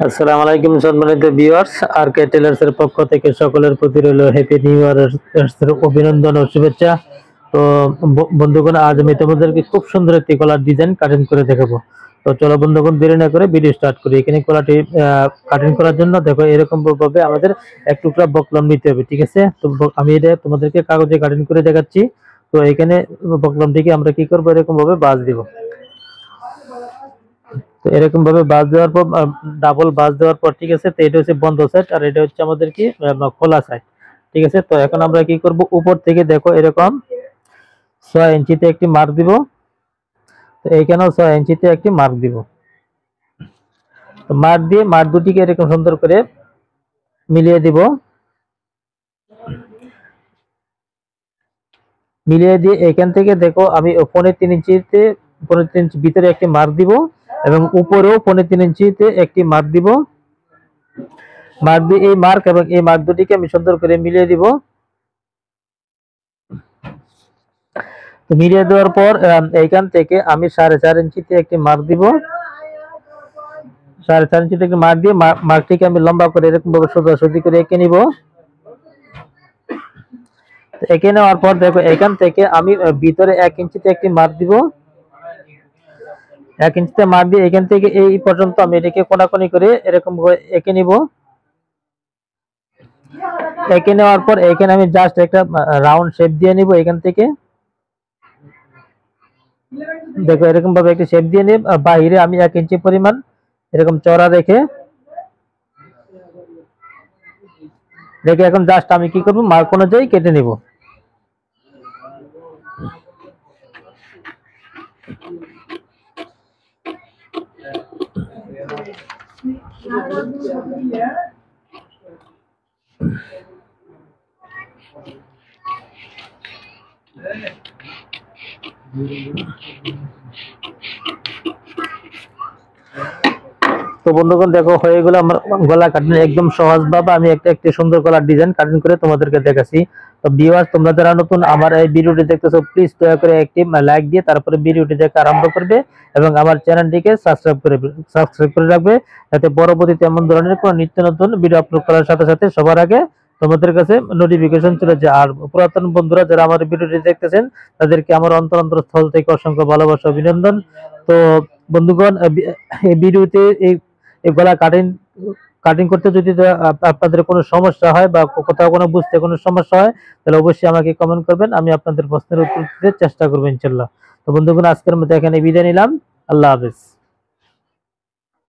আসসালামু আলাইকুম সম্মানিত ভিউয়ার্স, আর কে টেলার্স এর পক্ষ থেকে সকলের প্রতি রইল হ্যাপি নিউ ইয়ার অভিনন্দন ও শুভেচ্ছা। তো বন্ধুগণ, আজ আমি তোমাদেরকে খুব সুন্দর একটি কলার ডিজাইন কাটিং করে দেখাবো। তো চলো বন্ধুগণ, দেরি না করে ভিডিও স্টার্ট করি। এখানে কলাটি কাটিং করার জন্য দেখো এরকম ভাবে আমাদের এক টুকরা বকলম নিতে হবে, ঠিক আছে? তো আমি এটা তোমাদেরকে কাগজে কাটিং করে দেখাচ্ছি। তো এখানে বকলমটিকে আমরা কি করবো, এরকম ভাবে বাজ দিব। তো এরকম ভাবে বাজ দেওয়ার পর ডাবল বাজ দেওয়ার পর, ঠিক আছে, তো এটা হচ্ছে বন্ধ সাইড আর এটা হচ্ছে আমাদের কি খোলা সাইড, ঠিক আছে? তো এখন আমরা কি করব, উপর থেকে দেখো এরকম 6 ইঞ্চিতে একটি মার্ক দিব। তো এইখানেও 6 ইঞ্চিতে একটি মার্ক দিব। তো মার্ক দিয়ে মার্ক দুটিকে এরকম সুন্দর করে মিলিয়ে দিব। মিলিয়ে দিয়ে এখান থেকে দেখো আমি 3.5 ইঞ্চিতে 3.5 ইঞ্চি ভিতরে একটি মার্ক দিব এবং উপরেও 3.5 ইঞ্চিতে একটি মার্ক দিব। মার্ক দিয়ে এই মার্ক এবং এই মার্ক দুটিকে আমি সুন্দর করে মিলিয়ে দিব। তো মিলিয়ে দেওয়ার পর এইখান থেকে আমি 4.5 ইঞ্চিতে একটি মার্ক দিব। 4.5 ইঞ্চিতে একটি মার্ক দিয়ে মার্কটিকে আমি লম্বা করে এরকম ভাবে সোজাসুজি করে এঁকে নিব। এঁকে নেওয়ার পর দেখো এখান থেকে আমি ভিতরে 1 ইঞ্চিতে একটি মার্ক দিব। 1 ইঞ্চিতে মার্ক দিয়ে এখান থেকে এই পর্যন্ত আমি এটাকে কোনাকুনি করে এরকম ভাবে এঁকে নিব। এঁকে নেওয়ার পর এখানে আমি জাস্ট একটা রাউন্ড শেপ দিয়ে নিব। এখান থেকে দেখো এরকম ভাবে একটা শেপ দিয়ে নিব। বাইরে আমি 1 ইঞ্চি পরিমাণ এরকম চওড়া রেখে এখন জাস্ট আমি কি করব, মার্ক অনুযায়ী কেটে নিব। তো বন্ধুগণ, দেখো হয়ে গেল আমার গলা কাটিং একদম সহজ ভাবে আমি একটা সুন্দর গলার ডিজাইন কাটিং করে তোমাদেরকে দেখাচ্ছি। তো ভিউয়ার্স, তোমরা যারা নতুন আমার এই ভিডিওটি দেখতেছো, প্লিজ দয়া করে একটি লাইক দিয়ে তারপরে ভিডিওটি দেখা আরম্ভ করবে এবং আমার চ্যানেলটিকে সাবস্ক্রাইব করে রাখবে, যাতে পরবর্তীতে এমন ধরনের কোনো নিত্য নতুন ভিডিও আপলোড করার সাথে সাথে সবার আগে তোমাদের কাছে নোটিফিকেশন চলে যায়। আর পুরাতন বন্ধুরা যারা আমার ভিডিওটি দেখতেছেন, তাদেরকে আমার অন্তরস্থল থেকে অসংখ্য ভালোবাসা অভিনন্দন। তো বন্ধুগণ, এই ভিডিওতে এই গলা কাটিং কাটিং করতে যদি আপনাদের কোনো সমস্যা হয় বা কোথাও কোনো বুঝতে কোনো সমস্যা হয়, তাহলে অবশ্যই আমাকে কমেন্ট করবেন, আমি আপনাদের প্রশ্নের উত্তর দিতে চেষ্টা করবো ইনশাল্লাহ। তো বন্ধুগণ, আজকের মতো এখানে বিদায় নিলাম। আল্লাহ হাফেজ।